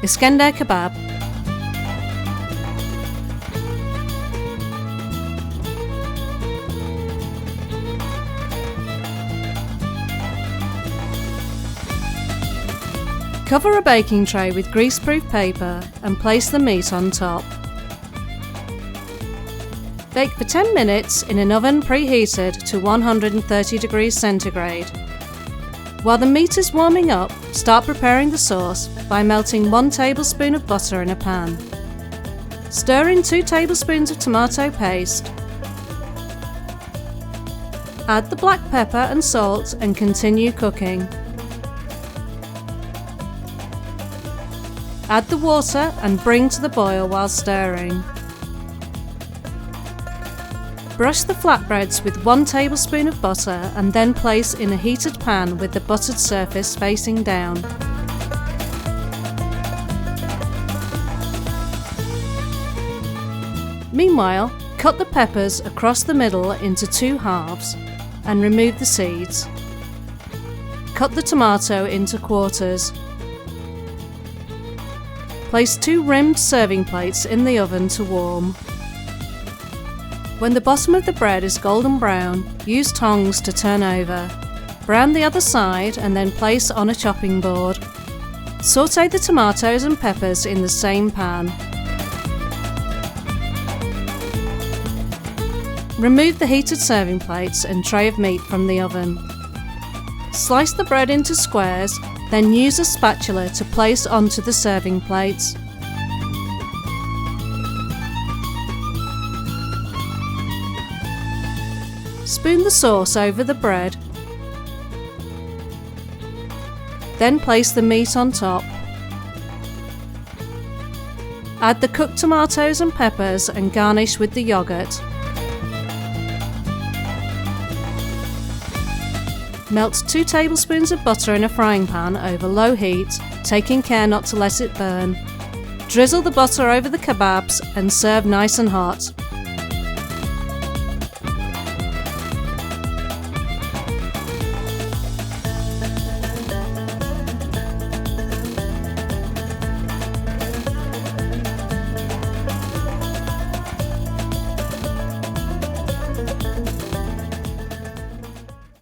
Iskender Kebab. Cover a baking tray with greaseproof paper and place the meat on top. Bake for 10 minutes in an oven preheated to 130 degrees centigrade. While the meat is warming up, start preparing the sauce by melting 1 tablespoon of butter in a pan. Stir in 2 tablespoons of tomato paste. Add the black pepper and salt and continue cooking. Add the water and bring to the boil while stirring. Brush the flatbreads with 1 tablespoon of butter and then place in a heated pan with the buttered surface facing down. Meanwhile, cut the peppers across the middle into 2 halves and remove the seeds. Cut the tomato into quarters. Place 2 rimmed serving plates in the oven to warm. When the bottom of the bread is golden brown, use tongs to turn over. Brown the other side and then place on a chopping board. Sauté the tomatoes and peppers in the same pan. Remove the heated serving plates and tray of meat from the oven. Slice the bread into squares, then use a spatula to place onto the serving plates. Spoon the sauce over the bread. Then place the meat on top. Add the cooked tomatoes and peppers and garnish with the yogurt. Melt 2 tablespoons of butter in a frying pan over low heat, taking care not to let it burn. Drizzle the butter over the kebabs and serve nice and hot.